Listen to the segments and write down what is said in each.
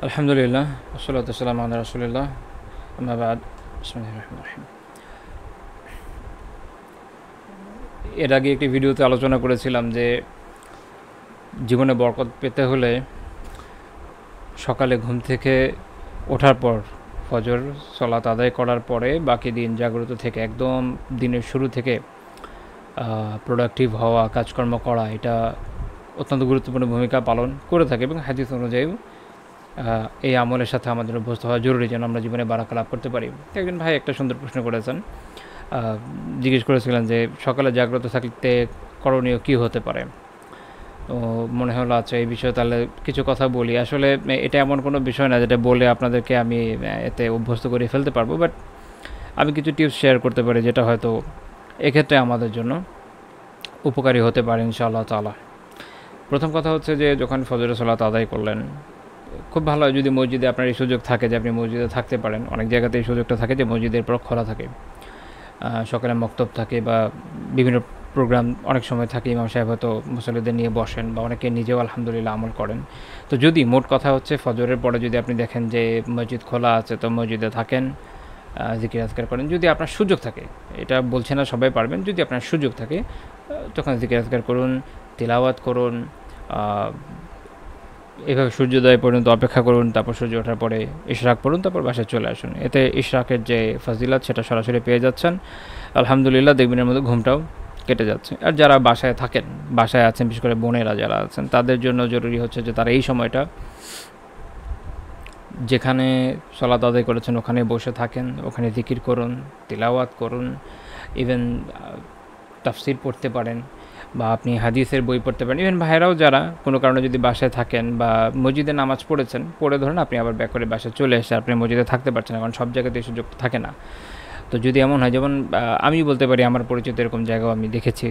আলহামদুলিল্লাহ ওয়াসসালাতু ওয়াসসালামু আলা রাসূলিল্লাহ আম্মা বাদ বিসমিল্লাহির রহমানির রহিম। এর আগে একটি ভিডিওতে আলোচনা করেছিলাম যে জীবনে বরকত পেতে হলে সকালে ঘুম থেকে ওঠার পর ফজর সালাত আদায় করার পরে বাকি দিন জাগ্রত থেকে একদম দিনের শুরু থেকে প্রোডাক্টিভ হওয়া, কাজকর্ম করা, এটা অত্যন্ত গুরুত্বপূর্ণ ভূমিকা পালন করে থাকে এবং হাদিস অনুযায়ী এই আমলের সাথে আমাদের অভ্যস্ত হওয়া জরুরি যেন আমরা জীবনে বারাকা লাভ করতে পারি। একজন ভাই একটা সুন্দর প্রশ্ন করেছেন, জিজ্ঞেস করেছিলেন যে সকালে জাগ্রত থাকতে করণীয় কী হতে পারে। তো মনে হলো আচ্ছা এই বিষয়ে তাহলে কিছু কথা বলি। আসলে এটা এমন কোনো বিষয় না যেটা বলে আপনাদেরকে আমি এতে অভ্যস্ত করে ফেলতে পারবো, বাট আমি কিছু টিপস শেয়ার করতে পারি যেটা হয়তো এক্ষেত্রে আমাদের জন্য উপকারী হতে পারে ইনশাআল্লাহ তাআলা। প্রথম কথা হচ্ছে যে যখন ফজরের সালাত আদায় করলেন, খুব ভালো হয় যদি মসজিদে আপনার এই সুযোগ থাকে যে আপনি মসজিদে থাকতে পারেন। অনেক জায়গাতে এই সুযোগটা থাকে যে মসজিদের পর খোলা থাকে, সকালে মক্তব থাকে বা বিভিন্ন প্রোগ্রাম অনেক সময় থাকে, ইমাম সাহেব হয়তো মুসল্লিদের নিয়ে বসেন বা অনেকে নিজেও আলহামদুলিল্লাহ আমল করেন। তো যদি মোট কথা হচ্ছে ফজরের পরে যদি আপনি দেখেন যে মসজিদ খোলা আছে তো মসজিদে থাকেন, জিকির আজকার করেন। যদি আপনার সুযোগ থাকে, এটা বলছে না সবাই পারবেন, যদি আপনার সুযোগ থাকে তখন জিকির আজকার করুন, তিলাওয়াত করুন, এভাবে সূর্যোদয় পর্যন্ত অপেক্ষা করুন, তারপর সূর্য ওঠার পরে ইশরাক পড়ুন, তারপর বাসায় চলে আসুন। এতে ইশরাকের যে ফজিলত সেটা সরাসরি পেয়ে যাচ্ছেন। আলহামদুলিল্লাহ, দেখবেন এর মধ্যে ঘুমটাও কেটে যাচ্ছে। আর যারা বাসায় থাকেন, বাসায় আছেন, বিশেষ করে বোনেরা যারা আছেন, তাদের জন্য জরুরি হচ্ছে যে তারা এই সময়টা যেখানে সালাত আদায় করেছেন ওখানে বসে থাকেন, ওখানে জিকির করুন, তিলাওয়াত করুন, ইভেন তাফসির পড়তে পারেন বা আপনি হাদিসের বই পড়তে পারেন। ইভেন ভাইরাও যারা কোনো কারণে যদি বাসায় থাকেন বা মসজিদে নামাজ পড়েছেন, পড়ে ধরুন আপনি আবার ব্যাক করে বাসায় চলে এসে আপনি মসজিদে থাকতে পারছেন না, কারণ সব জায়গাতে এই সুযোগ থাকে না। তো যদি এমন হয়, যেমন আমি বলতে পারি আমার পরিচিত এরকম জায়গাও আমি দেখেছি,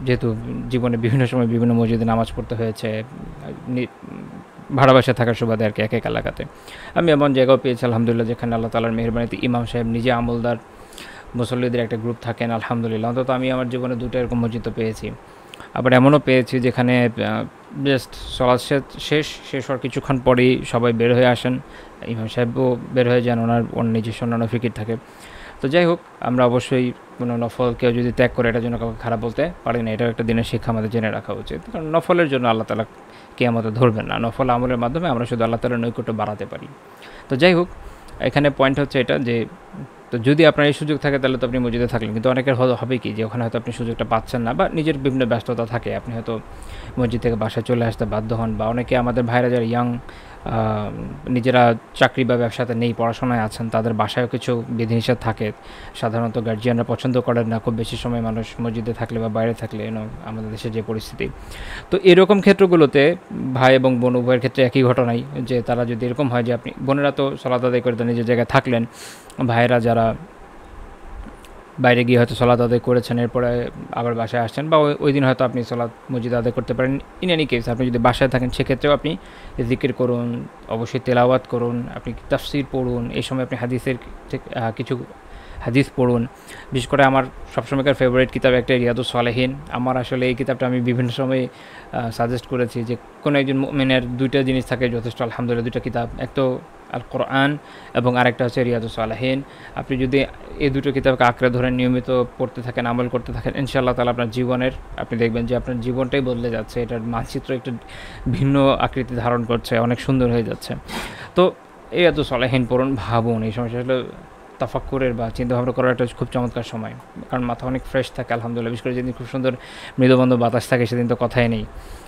যেহেতু জীবনে বিভিন্ন সময় বিভিন্ন মসজিদে নামাজ পড়তে হয়েছে ভাড়া বাসায় থাকার সুবাদে আর কি, এক এক এলাকাতে। আমি এমন জায়গাও পেয়েছি আলহামদুলিল্লাহ যেখানে আল্লাহ তাআলার মেহেরবানিতে ইমাম সাহেব নিজে আমলদার, মুসল্লিদের একটা গ্রুপ থাকেন আলহামদুলিল্লাহ। অন্তত আমি আমার জীবনে দুটো এরকম মসজিদও পেয়েছি। আবার এমনও পেয়েছি যেখানে জাস্ট সলাৎ শেষ হওয়ার কিছুক্ষণ পরেই সবাই বের হয়ে আসেন, ইমাম সাহেবও বের হয়ে যান, ওনার নিজস্ব অন্যান্য ফিকির থাকে। তো যাই হোক, আমরা অবশ্যই কোনো নফল কেউ যদি ত্যাগ করে এটার জন্য কাউকে খারাপ বলতে পারি না। এটাও একটা দিনের শিক্ষা আমাদের জেনে রাখা উচিত, কারণ নফলের জন্য আল্লাহ তাআলা কিয়ামতে ধরবেন না। নফল আমলের মাধ্যমে আমরা শুধু আল্লাহ তাআলার নৈকট্য বাড়াতে পারি। তো যাই হোক, এখানে পয়েন্ট হচ্ছে এটা যে তো যদি আপনার এই সুযোগ থাকে তাহলে তো আপনি মসজিদে থাকলেন, কিন্তু অনেকের হবে কি যে ওখানে হয়তো আপনি সুযোগটা পাচ্ছেন না বা নিজের বিভিন্ন ব্যস্ততা থাকে, আপনি হয়তো মসজিদ থেকে বাসায় চলে আসতে বাধ্য হন। বা অনেকে আমাদের ভাইরা যারা ইয়াং, নিজেরা চাকরি বা ব্যবসাতে নেই, পড়াশোনায় আছেন, তাদের বাসায়ও কিছু বিধিনিষেধ থাকে। সাধারণত গার্জিয়ানরা পছন্দ করেন না খুব বেশি সময় মানুষ মসজিদে থাকলে বা বাইরে থাকলে, আমাদের দেশে যে পরিস্থিতি। তো এরকম ক্ষেত্রগুলোতে ভাই এবং বোন উভয়ের ক্ষেত্রে একই ঘটনাই, যে তারা যদি এরকম হয় যে আপনি বোনেরা তো সালাত আদায় করে নিজের জায়গায় থাকলেন, ভাইয়েরা যারা বাইরে গিয়ে হয়তো সালাত আদায় করেছেন, এরপরে আবার বাসায় আসছেন, বা ওই দিন হয়তো আপনি সালাত মসজিদে আদায় করতে পারেন। ইন এনি কেস, আপনি যদি বাসায় থাকেন সেক্ষেত্রেও আপনি জিকির করুন, অবশ্যই তেলাওয়াত করুন, আপনি তাফসির পড়ুন। এই সময় আপনি হাদিসের কিছু হাদিস পড়ুন। বিশেষ করে আমার সবসময়কার ফেভারিট কিতাব একটা রিয়াদুস সালেহিন। আমার আসলে এই কিতাবটা আমি বিভিন্ন সময় সাজেস্ট করেছি যে কোনো একজন মুমিনের দুইটা জিনিস থাকে যথেষ্ট আলহামদুলিল্লাহ, দুইটা কিতাব, এক তো আল কোরআন এবং আরেকটা হচ্ছে রিয়াদুস সালেহিন। আপনি যদি এই দুটো কিতাবকে আঁকড়ে ধরে নিয়মিত পড়তে থাকেন, আমল করতে থাকেন, ইনশাআল্লাহ তাআলা আপনার জীবনের, আপনি দেখবেন যে আপনার জীবনটাই বদলে যাচ্ছে, এটার মানচিত্র একটু ভিন্ন আকৃতি ধারণ করছে, অনেক সুন্দর হয়ে যাচ্ছে। তো রিয়াদুস সালেহিন পড়ুন, ভাবুন। এই সময় আসলে তাফাক্কুরের বা চিন্তাভাবনা করার একটা খুব চমৎকার সময়, কারণ মাথা অনেক ফ্রেশ থাকে আলহামদুলিল্লাহ। বিশেষ করে যেদিন খুব সুন্দর মৃদুবন্ধ বাতাস থাকে সেদিন তো কথাই নেই।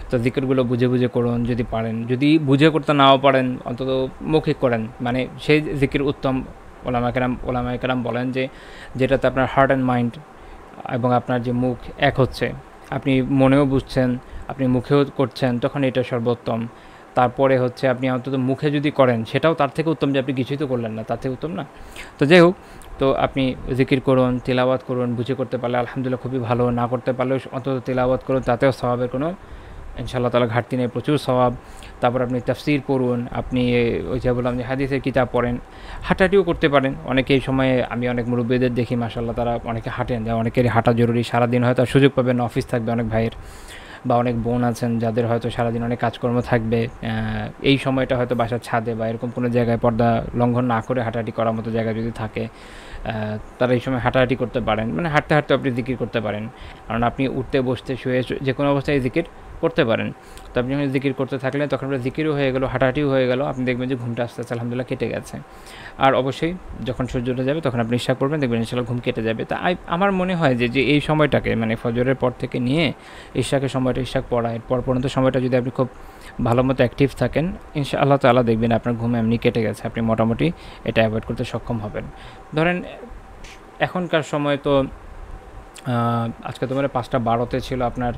তো জিকিরগুলো বুঝে বুঝে করুন যদি পারেন, যদি বুঝে করতে নাও পারেন অন্তত মৌখিক করেন, মানে সেই জিকির উত্তম। ওলামায়ে কেরাম বলেন যে যেটাতে আপনার হার্ট অ্যান্ড মাইন্ড এবং আপনার যে মুখ এক হচ্ছে, আপনি মনেও বুঝছেন, আপনি মুখেও করছেন, তখন এটা সর্বোত্তম। তারপরে হচ্ছে আপনি অন্তত মুখে যদি করেন সেটাও তার থেকে উত্তম, যে আপনি কিছুই তো করলেন না, তার থেকে উত্তম না। তো যাই হোক, তো আপনি জিকির করুন, তিলাওয়াত করুন, বুঝে করতে পারলে আলহামদুলিল্লাহ খুবই ভালো, না করতে পারলেও অন্তত তিলাওয়াত করুন, তাতেও সওয়াবের কোনো ইনশাআল্লাহ তাআলা ঘাটতি নেই, প্রচুর সওয়াব। তারপর আপনি তাফসির পড়ুন, আপনি ওই যে বললাম যে হাদিসের কিতাব পড়েন, হাঁটাহাঁটিও করতে পারেন। অনেকে এই সময়ে আমি অনেক মুরব্বীদের দেখি মাশাআল্লাহ তারা অনেকে হাঁটেন, অনেকেরই হাঁটা জরুরি, সারাদিন হয়তো সুযোগ পাবেন, অফিস থাকবে অনেক ভাইয়ের। বা অনেক বোন আছেন যাদের হয়তো সারাদিন অনেক কাজকর্ম থাকবে, এই সময়টা হয়তো বাসার ছাদে বা এরকম কোনো জায়গায় পর্দা লঙ্ঘন না করে হাঁটাহাঁটি করার মতো জায়গা যদি থাকে, তারা এই সময় হাঁটাহাঁটি করতে পারেন, মানে হাঁটতে হাঁটতে আপনি জিকির করতে পারেন। কারণ আপনি উঠতে বসতে শুয়ে যে কোনো অবস্থায় জিকির করতে পারেন। তো আপনি যখন জিকির করতে থাকলে তখন আপনার জিকিরও হয়ে গেলো, হাঁটাহাঁটিও হয়ে গেলো, আপনি দেখবেন যে ঘুমটা আস্তে আস্তে আলহামদুলিল্লাহ কেটে গেছে। আর অবশ্যই যখন সূর্য উঠে যাবে তখন আপনি ইশা করবেন, দেখবেন ইনশাআল্লাহ ঘুম কেটে যাবে। তা আমার মনে হয় যে এই সময়টাকে মানে ফজরের পর থেকে নিয়ে ইশাকে সময়টা ইশা পড়া এর পর পর্যন্ত সময়টা যদি আপনি খুব ভালো মতো অ্যাক্টিভ থাকেন, ইনশাআল্লাহ তাআলা দেখবেন আপনার ঘুম এমনি কেটে গেছে, আপনি মোটামুটি এটা অ্যাভয়েড করতে সক্ষম হবেন। ধরেন এখনকার সময় তো আজকে তো মানে 5:12 ছিল আপনার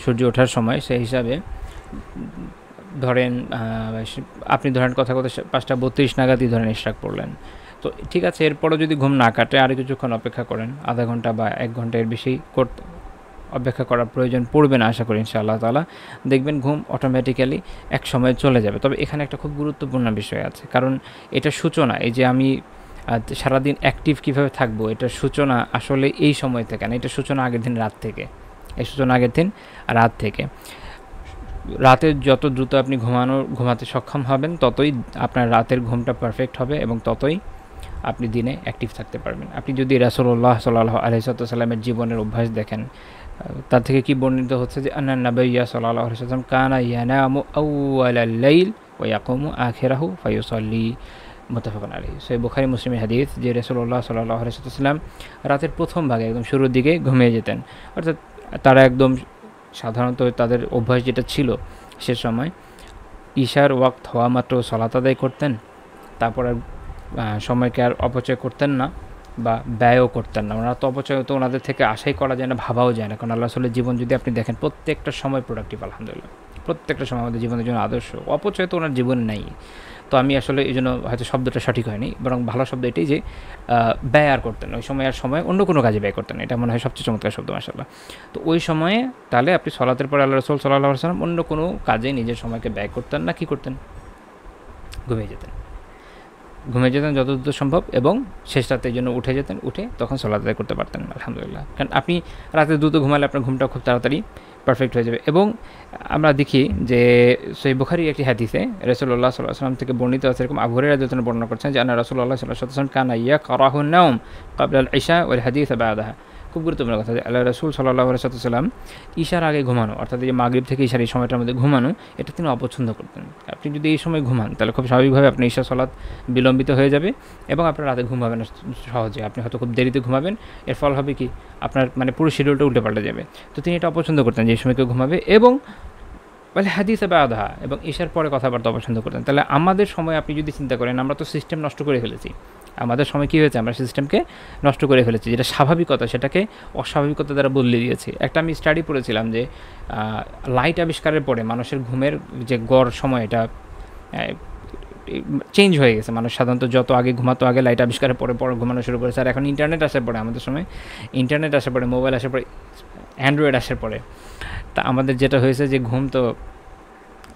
সূর্য ওঠার সময়, সেই হিসাবে ধরেন আপনি ধরেন কথা 5:32 নাগাদই ধরেন ইশরাক পড়লেন। তো ঠিক আছে, এরপরও যদি ঘুম না কাটে আরও কিছুক্ষণ অপেক্ষা করেন, আধা ঘন্টা বা 1 ঘন্টা, এর বেশি অপেক্ষা করার প্রয়োজন পড়বে না আশা করি ইনশাআল্লাহ তাআলা। দেখবেন ঘুম অটোমেটিক্যালি এক সময় চলে যাবে। তবে এখানে একটা খুব গুরুত্বপূর্ণ বিষয় আছে, কারণ এটা সূচনা, এই যে আমি সারাদিন অ্যাক্টিভ কীভাবে থাকবো, এটার সূচনা আসলে এই সময় থেকে না, এটা সূচনা আগের দিন রাত থেকে। এই সূচনা আগের দিন রাত থেকে। রাতে যত দ্রুত আপনি ঘুমাতে সক্ষম হবেন ততই আপনার রাতের ঘুমটা পারফেক্ট হবে এবং ততই আপনি দিনে অ্যাক্টিভ থাকতে পারবেন। আপনি যদি রাসূলুল্লাহ সাল্লাল্লাহু আলাইহি ওয়াসাল্লামের জীবনের অভ্যাস দেখেন, তার থেকে কি বর্ণিত হচ্ছে যে আন্না নাবিয়্যা সাল্লাল্লাহু আলাইহি ওয়াসাল্লাম কানা ইয়ানামু আউওয়ালাল লাইল ওয়া ইয়াকুমু আখিরাহু ফায়ুসাল্লি, মুত্তাফাকুন আলাইহি। সহিহ বুখারী মুসলিমের হাদিস যে রাসূলুল্লাহ সাল্লাল্লাহু আলাইহি ওয়াসাল্লাম রাতের প্রথম ভাগে একদম শুরুর দিকে ঘুমিয়ে যেতেন। অর্থাৎ তারা একদম সাধারণত তাদের অভ্যাস যেটা ছিল সে সময় ইশার ওয়াক্ত হওয়া মাত্র সালাত আদায় করতেন, তারপর আর সময়কে আর অপচয় করতেন না বা ব্যয়ও করতেন না। ওনারা তো অপচয় তো ওনাদের থেকে আশাই করা যায় না, ভাবাও যায় না, কারণ আল্লাহ রাসূলের জীবন যদি আপনি দেখেন প্রত্যেকটা সময় প্রোডাক্টিভ আলহামদুলিল্লাহ, প্রত্যেকটা সময় আমাদের জীবনের জন্য আদর্শ। অপচয় তো ওনার জীবনে নাই। তো আমি আসলে এই জন্য হয়তো শব্দটা সঠিক হয়নি, বরং ভালো শব্দ এটাই যে ব্যয় আর করতেন, ওই সময় আর সময় অন্য কোনো কাজে ব্যয় করতেন, এটা মনে হয় সবচেয়ে চমৎকার শব্দ মাশাআল্লাহ। তো ওই সময়ে তাহলে আপনি সলাতের পরে আল্লাহ রাসূল সাল্লাল্লাহু আলাইহি ওয়াসাল্লাম অন্য কোনো কাজে নিজের সময়কে ব্যয় করতেন না, কী করতেন? ঘুমিয়ে যেতেন যত দ্রুত সম্ভব এবং শেষ রাতের জন্য উঠে যেতেন, উঠে তখন সালাত আদায় করতে পারতেন আলহামদুলিল্লাহ। কারণ আপনি রাতে দ্রুত ঘুমালে আপনার ঘুমটা খুব তাড়াতাড়ি পারফেক্ট হয়ে যাবে। এবং আমরা দেখি যে সহিহ বুখারীর একটি হাদিসে রাসূলুল্লাহ সাল্লাল্লাহু আলাইহি ওয়াসাল্লাম থেকে বর্ণিত আছে, এরকম আবু হুরায়রা রাদিয়াল্লাহু আনহু বর্ণনা করছেন যে আন্না রাসূলুল্লাহ সাল্লাল্লাহু আলাইহি ওয়াসাল্লাম কানা ইয়াকরাহু আন-নাওম ক্বাবলা আল-ইশা ওয়াল হাদিস বা'দাহা। খুব গুরুত্বপূর্ণ কথা যে আল্লাহ রাসূল সাল্লাল্লাহু আলাইহি ওয়াসাল্লাম ঈশার আগে ঘুমানো, অর্থাৎ এই যে মাগরিব থেকে ঈশার এই সময়টার মধ্যে ঘুমানো, এটা তিনি অপছন্দ করতেন। আপনি যদি এই সময় ঘুমান তাহলে খুব স্বাভাবিকভাবে আপনার ঈশা সালাত বিলম্বিত হয়ে যাবে এবং আপনার রাতে ঘুম হবে না সহজে, আপনি হয়তো খুব দেরিতে ঘুমাবেন। এর ফল হবে কি আপনার মানে পুরো শিডিউলটা উল্টে পাল্টে যাবে। তো তিনি এটা অপছন্দ করতেন যে এই সময় কেউ ঘুমাবে, এবং বলে হাদিসে বা'দাহা, এবং ঈশার পরে কথাবার্তা অপছন্দ করতেন। তাহলে আমাদের সময় আপনি যদি চিন্তা করেন, আমরা তো সিস্টেম নষ্ট করে ফেলেছি। আমাদের সময় কী হয়েছে, আমরা সিস্টেমকে নষ্ট করে ফেলেছি, যেটা স্বাভাবিকতা সেটাকে অস্বাভাবিকতা দ্বারা বদলে দিয়েছি। একটা আমি স্টাডি পড়েছিলাম যে লাইট আবিষ্কারের পরে মানুষের ঘুমের যে গড় সময় এটা চেঞ্জ হয়ে গেছে। মানুষ সাধারণত যত আগে ঘুমাতো, আগে লাইট আবিষ্কারের পরে ঘুমানো শুরু করেছে। আর এখন ইন্টারনেট আসার পরে, আমাদের সময় ইন্টারনেট আসার পরে, মোবাইল আসার পরে, অ্যান্ড্রয়েড আসার পরে, তা আমাদের যেটা হয়েছে যে ঘুম তো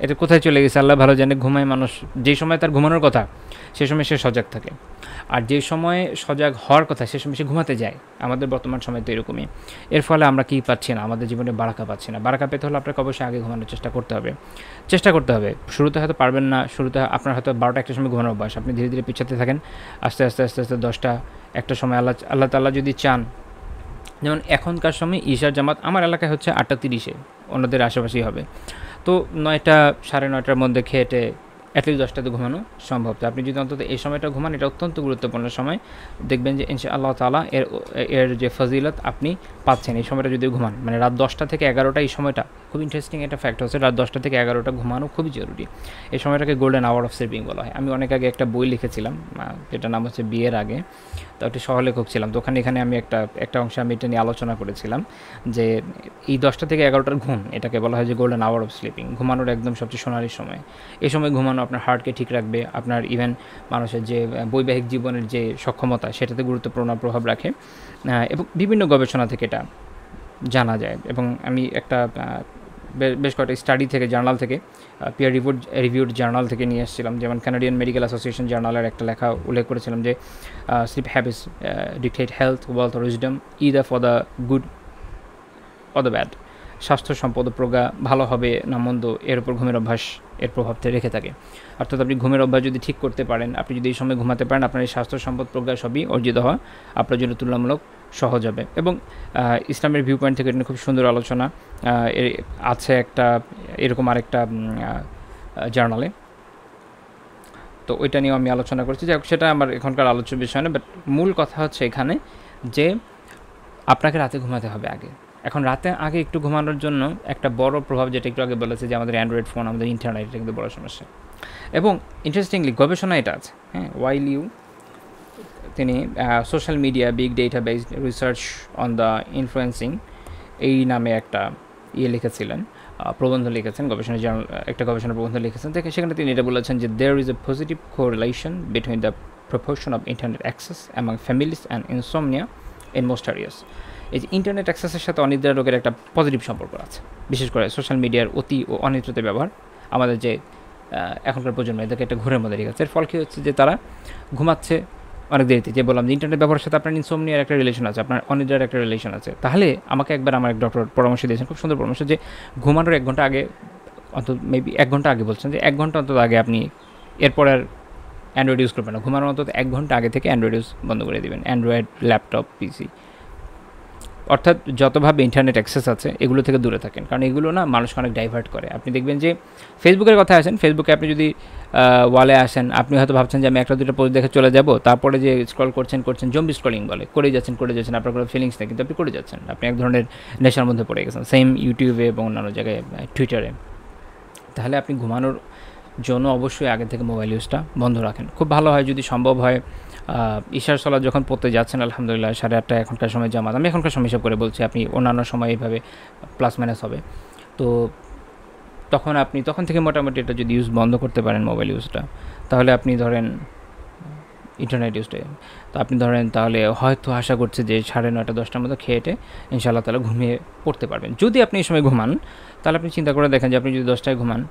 এটা কোথায় চলে গেছে আল্লাহ ভালো জানে। ঘুমায় মানুষ যেই সময় তার ঘুমানোর কথা সে সময় সে সজাগ থাকে, আর যে সময় সজাগ হওয়ার কথা সে সময় সে ঘুমাতে যায়। আমাদের বর্তমান সময় তো এরকমই। এর ফলে আমরা কী পাচ্ছি না, আমাদের জীবনে বারাকা পাচ্ছি না। বারাকা পেতে হলে আপনাকে অবশ্যই আগে ঘুমানোর চেষ্টা করতে হবে। শুরুতে হয়তো পারবেন না, শুরুতে আপনার হয়তো 12টা-1টার সময় ঘুমানোর অভ্যাস, আপনি ধীরে ধীরে পিছাতে থাকেন, আস্তে আস্তে 10টা একটা সময় আল্লাহ তাআলা যদি চান। যেমন এখনকার সময় ঈশার জামাত আমার এলাকায় হচ্ছে 8:30-এ, অন্যদের আশেপাশেই হবে। তো 9টা 9:30টার মধ্যে খেয়েটে অ্যাটলিস্ট 10টাতে ঘুমানো সম্ভব। তো আপনি যদি অন্তত এই সময়টা ঘুমান, এটা অত্যন্ত গুরুত্বপূর্ণ সময়। দেখবেন যে ইনশাআল্লাহ তাআলা এর যে ফজিলত আপনি পাচ্ছেন এই সময়টা যদি ঘুমান। মানে রাত 10টা থেকে 11টা এই সময়টা খুব ইন্টারেস্টিং একটা ফ্যাক্ট হচ্ছে, রাত 10টা থেকে 11টা ঘুমানো খুবই জরুরি। এই সময়টাকে গোল্ডেন আওয়ার অফ স্লিপিং বলা হয়। আমি অনেক আগে একটা বই লিখেছিলাম, যেটার নাম হচ্ছে বিয়ের আগে। তো একটি সহলেখক ছিলাম, তো এখানে আমি একটা অংশে আমি এটা নিয়ে আলোচনা করেছিলাম যে এই 10টা থেকে 11টার ঘুম, এটাকে বলা হয় যে গোল্ডেন আওয়ার অফ স্লিপিং। ঘুমানোর একদম সবচেয়ে সোনালি সময়। এই সময় ঘুমানো আপনার হার্টকে ঠিক রাখবে, আপনার ইভেন মানুষের যে বৈবাহিক জীবনের যে সক্ষমতা সেটাতে গুরুত্বপূর্ণ প্রভাব রাখে, এবং বিভিন্ন গবেষণা থেকে এটা জানা যায়। এবং আমি একটা বেশ কয়েকটা স্টাডি থেকে, জার্নাল থেকে, পিয়ার রিভিউড জার্নাল থেকে নিয়ে এসেছিলাম। যেমন কানাডিয়ান মেডিকেল অ্যাসোসিয়েশন জার্নালের একটা লেখা উল্লেখ করেছিলাম যে sleep habits dictate health, wealth, wisdom, either for the good or the bad. স্বাস্থ্য সম্পদ ও প্রজ্ঞা ভালো হবে না মন্দ এর উপর ঘুমের অভ্যাস এর প্রভাবটা রেখে থাকে। অর্থাৎ আপনি ঘুমের অভ্যাস যদি ঠিক করতে পারেন, আপনি যদি এই সময় ঘুমাতে পারেন, আপনার এই স্বাস্থ্য সম্পদ প্রজ্ঞা সবই অর্জিত হওয়া আপনার জন্য তুলনামূলক সহজ হবে। এবং ইসলামের ভিউ পয়েন্ট থেকে এটা খুব সুন্দর আলোচনা আছে একটা এরকম আরেকটা জার্নালে, তো ওইটা নিয়েও আমি আলোচনা করছি। যাই হোক, সেটা আমার এখনকার আলোচ্য বিষয় না, বাট মূল কথা হচ্ছে এখানে যে আপনাকে রাতে ঘুমাতে হবে আগে। এখন রাতে আগে একটু ঘুমানোর জন্য একটা বড় প্রভাব, যেটা একটু আগে বলেছে যে আমাদের অ্যান্ড্রয়েড ফোন, আমাদের ইন্টারনেট, এটা কিন্তু বড় সমস্যা। এবং ইন্টারেস্টিংলি গবেষণা এটা আছে, হ্যাঁ, ওয়াইলিউ তিনি social media big data based research on the influencing এই নামে একটা লিখেছিলেন, প্রবন্ধ লিখেছেন, গবেষণা জার্নাল, একটা গবেষণা প্রবন্ধ লিখেছেন। সেখানে তিনি এটা বলেছেন যে there is a positive correlation between the proportion of internet access among families and insomnia in most areas. এই যে ইন্টারনেট অ্যাক্সেসের সাথে অনিদ্রা রোগের একটা পজিটিভ সম্পর্ক আছে, বিশেষ করে সোশ্যাল মিডিয়ার অতি ও অনিয়ন্ত্রিত ব্যবহার আমাদের যে এখনকার প্রজন্ম, এদেরকে একটা ঘুরের মধ্যে রেখেছে। এর ফল কী হচ্ছে যে তারা ঘুমাচ্ছে অনেক দেরিতে। যে বললাম যে ইন্টারনেট ব্যবহারের সাথে আপনার ইনসমনিয়ার একটা রিলেশন আছে, আপনার অনিদ্রার একটা রিলেশন আছে। তাহলে আমাকে একবার আমার এক ডক্টর পরামর্শ দিয়েছেন, খুব সুন্দর পরামর্শ, যে ঘুমানোর 1 ঘন্টা আগে, অন্তত মেবি 1 ঘন্টা আগে বলছেন, যে 1 ঘন্টা অন্তত আগে আপনি এরপর আর অ্যান্ড্রয়েড ইউজ করবেন না। ঘুমানোর অন্তত 1 ঘন্টা আগে থেকে অ্যান্ড্রয়েড ইউজ বন্ধ করে দেবেন, অ্যান্ড্রয়েড, ল্যাপটপ, পিসি, অর্থাৎ যতভাবে ইন্টারনেট অ্যাক্সেস আছে এগুলো থেকে দূরে থাকেন, কারণ এগুলো না মানুষকে অনেক ডাইভার্ট করে। আপনি দেখবেন যে ফেসবুকের কথা আসেন, ফেসবুকে আপনি যদি ওয়ালে আসেন, আপনি হয়তো ভাবছেন যে আমি একটা দুটো পোস্ট দেখে চলে যাব, তারপরে যে স্ক্রল করছেন জম্বি স্ক্রলিং বলে, করে যাচ্ছেন, আপনার কোনো ফিলিংস নেই, কিন্তু আপনি করে যাচ্ছেন, আপনি এক ধরনের নেশার মধ্যে পড়ে গেছেন। সেম ইউটিউবে এবং অন্যান্য জায়গায়, টুইটারে। তাহলে আপনি ঘুমানোর জন্য অবশ্যই আগে থেকে মোবাইল ইউজটা বন্ধ রাখেন। খুব ভালো হয় যদি সম্ভব হয় ঈশার সালাত যখন পড়তে যাচ্ছেন, আলহামদুলিল্লাহ 8:30 এখনকার সময় জামাত, আমি এখনকার সময় হিসাব করে বলছি, আপনি অন্যান্য সময় এইভাবে প্লাস মাইনাস হবে, তো তখন থেকে মোটামুটি এটা যদি ইউজ বন্ধ করতে পারেন মোবাইল ইউজটা, তাহলে আপনি ধরেন ইন্টারনেট ইউজটা, তো আপনি ধরেন তাহলে হয়তো আশা করছে যে 9:30 10টার মতো খেয়েটে ইনশাআল্লাহ তাহলে ঘুমিয়ে পড়তে পারবেন। যদি আপনি এই সময় ঘুমান, তাহলে আপনি চিন্তা করে দেখেন যে আপনি যদি 10টায় ঘুমান,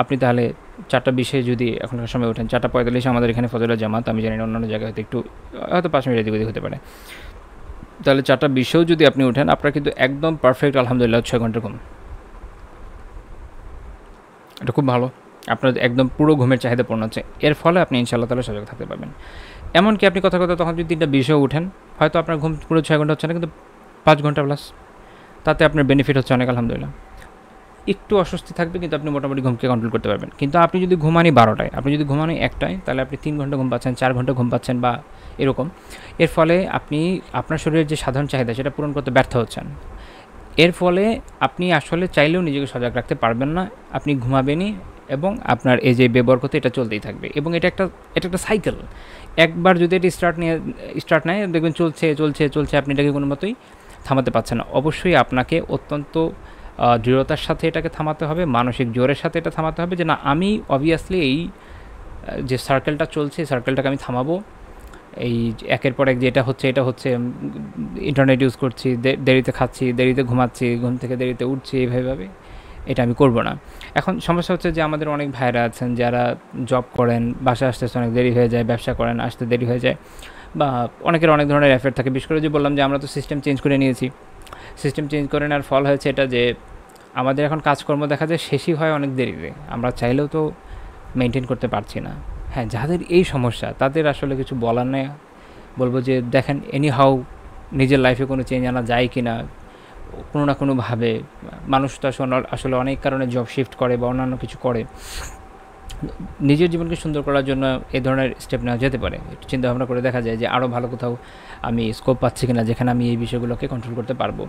আপনি তাহলে 4:20 যদি এখনকার সময় ওঠেন, 4:45 আমাদের এখানে ফজরের জামাত, আমি জানি না অন্যান্য জায়গায় হয়তো একটু হয়তো 5 মিনিট এদিক ওদিক হতে পারে, তাহলে 4:20 যদি আপনি ওঠেন, আপনার কিন্তু একদম পারফেক্ট আলহামদুলিল্লাহ 6 ঘন্টার ঘুম। এটা খুব ভালো, আপনার একদম পুরো ঘুমের চাহিদা পূর্ণ হচ্ছে। এর ফলে আপনি ইনশাআল্লাহ তাহলে সজাগ থাকতে পারবেন। এমনকি আপনি কথা তখন যদি 3:20 উঠেন, হয়তো আপনার ঘুম পুরো 6 ঘন্টা হচ্ছে না, কিন্তু 5 ঘন্টা প্লাস, তাতে আপনার বেনিফিট হচ্ছে অনেক আলহামদুলিল্লাহ। একটু অস্বস্তি থাকবে, কিন্তু আপনি মোটামুটি ঘুমকে কন্ট্রোল করতে পারবেন। কিন্তু আপনি যদি ঘুমানি 12টায়, আপনি যদি ঘুমানি 1টায়, তাহলে আপনি 3 ঘন্টা ঘুম পাচ্ছেন, 4 ঘন্টা ঘুম পাচ্ছেন বা এরকম। এর ফলে আপনি আপনার শরীরের যে সাধারণ চাহিদা সেটা পূরণ করতে ব্যর্থ হচ্ছেন। এর ফলে আপনি আসলে চাইলেও নিজেকে সজাগ রাখতে পারবেন না, আপনি ঘুমাবেনই এবং আপনার এই যে বেবরকত এটা চলতেই থাকবে। এবং এটা একটা সাইকেল। একবার যদি এটি স্টার্ট নেয়, দেখবেন চলছে, আপনি এটাকে কোনো মতোই থামাতে পারছেন না। অবশ্যই আপনাকে অত্যন্ত দৃঢ়তার সাথে এটাকে থামাতে হবে, মানসিক জোরের সাথে এটা থামাতে হবে, যে না, আমি অবভিয়াসলি এই যে সার্কেলটা চলছে, এই সার্কেলটাকে আমি থামাবো। এই একের পর এক যে এটা হচ্ছে ইন্টারনেট ইউজ করছি, দেরিতে খাচ্ছি, দেরিতে ঘুমাচ্ছি, ঘুম থেকে দেরিতে উঠছি, এইভাবে এটা আমি করব না। এখন সমস্যা হচ্ছে যে আমাদের অনেক ভাইরা আছেন যারা জব করেন, বাসায় আসতে অনেক দেরি হয়ে যায়, ব্যবসা করেন, আসতে দেরি হয়ে যায়, বা অনেকের অনেক ধরনের এফেক্ট থাকে। বিশেষ করে যে বললাম যে আমরা তো সিস্টেম চেঞ্জ করে নিয়েছি, সিস্টেম চেঞ্জ করে নেওয়ার ফল হয়েছে এটা যে আমাদের এখন কাজকর্ম দেখা যায় শেষই হয় অনেক দেরিতে, আমরা চাইলেও তো মেনটেন করতে পারছি না। হ্যাঁ, যাদের এই সমস্যা তাদের আসলে কিছু বলার নেই, বলবো যে দেখেন এনি হাউ নিজের লাইফে কোনো চেঞ্জ আনা যায় কি না, কোনো না কোনোভাবে। মানুষ তো আসলে অনেক কারণে জব শিফট করে বা অন্যান্য কিছু করে, নিজের জীবনকে সুন্দর করার জন্য এই ধরনের স্টেপ নেওয়া যেতে পারে। একটু চিন্তাভাবনা করে দেখা যায় যে আরও ভালো কোথাও আমি স্কোপ পাচ্ছি কিনা, যেখানে আমি এই বিষয়গুলোকে কন্ট্রোল করতে পারবো।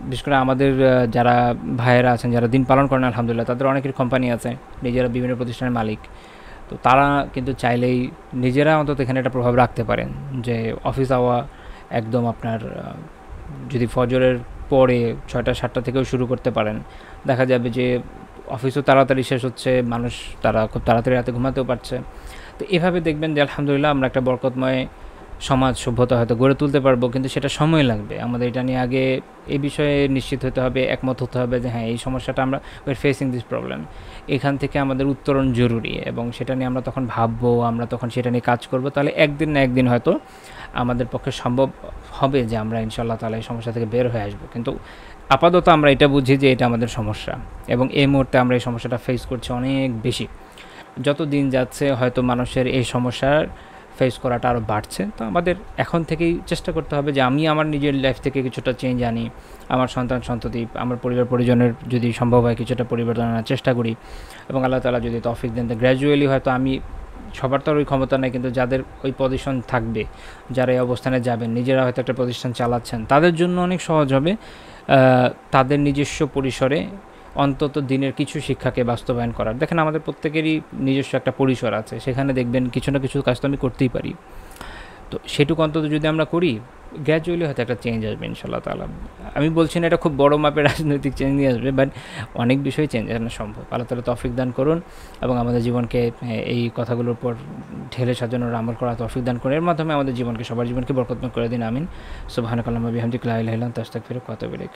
বিশেষ করে আমাদের যারা ভাইয়েরা আছেন, যারা দিন পালন করেন, আলহামদুলিল্লাহ তাদের অনেকের কোম্পানি আছে, নিজেরা বিভিন্ন প্রতিষ্ঠানের মালিক, তো তারা কিন্তু চাইলেই নিজেরা অন্তত এখানে একটা প্রভাব রাখতে পারেন, যে অফিস আওয়া একদম আপনার যদি ফজরের পরে 6টা-7টা থেকেও শুরু করতে পারেন, দেখা যাবে যে অফিসও তাড়াতাড়ি শেষ হচ্ছে, মানুষ তারা খুব তাড়াতাড়ি রাতে ঘুমাতেও পারছে। তো এভাবে দেখবেন যে আলহামদুলিল্লাহ আমরা একটা বরকতময় সমাজ সভ্যতা হয়তো গড়ে তুলতে পারবো, কিন্তু সেটা সময় লাগবে। আমাদের এটা নিয়ে আগে এই বিষয়ে নিশ্চিত হতে হবে, একমত হতে হবে যে হ্যাঁ, এই সমস্যাটা আমরা ফেসিং দিস প্রবলেম, এখান থেকে আমাদের উত্তরণ জরুরি, এবং সেটা নিয়ে আমরা তখন ভাববো, আমরা তখন সেটা নিয়ে কাজ করব। তাহলে একদিন না একদিন হয়তো আমাদের পক্ষে সম্ভব হবে যে আমরা ইনশাআল্লাহ তাআলা এই সমস্যা থেকে বের হয়ে আসবো। কিন্তু আপাতত আমরা এটা বুঝি যে এটা আমাদের সমস্যা, এবং এই মুহূর্তে আমরা এই সমস্যাটা ফেস করছি অনেক বেশি। যত দিন যাচ্ছে হয়তো মানুষের এই সমস্যার ফেস করাটা আরও বাড়ছে। তো আমাদের এখন থেকেই চেষ্টা করতে হবে যে আমি আমার নিজের লাইফ থেকে কিছুটা চেঞ্জ আনি, আমার সন্তান সন্ততি, আমার পরিবার পরিজনের যদি সম্ভব হয় কিছুটা পরিবর্তন আনার চেষ্টা করি, এবং আল্লাহ তাআলা যদি তৌফিক দেন তো গ্র্যাজুয়ালি হয়তো আমি, সবার তো আর ওই ক্ষমতা নেই, কিন্তু যাদের ওই পজিশন থাকবে, যারা এই অবস্থানে যাবেন, নিজেরা হয়তো একটা প্রতিষ্ঠান চালাচ্ছেন, তাদের জন্য অনেক সহজ হবে তাদের নিজস্ব পরিসরে অন্তত দিনের কিছু শিক্ষাকে বাস্তবায়ন করার। দেখেন আমাদের প্রত্যেকেরই নিজস্ব একটা পরিসর আছে, সেখানে দেখবেন কিছু না কিছু কাজ তো আমি করতেই পারি। তো সেটুকু অন্তত যদি আমরা করি, গ্র্যাজুয়ালি হয়তো একটা চেঞ্জ আসবে ইনশাআল্লাহ তাআলা। আমি বলছি না এটা খুব বড় মাপের রাজনৈতিক চেঞ্জ নিয়ে আসবে, বাট অনেক বিষয় চেঞ্জ আনা সম্ভব। আল্লাহ তাআলা তৌফিক দান করুন, এবং আমাদের জীবনকে এই কথাগুলোর উপর ঢেলে সাজানোর আমল করা তৌফিক দান করুন। এর মাধ্যমে আমাদের জীবনকে, সবার জীবনকে বরকতময় করে দিন, আমিন। সুবহানাকাল্লাহুম্মা বিহামদিকা লা ইলাহা ইল্লা আনতা আস্তাগফিরুকা ওয়া আতুবু ইলাইক।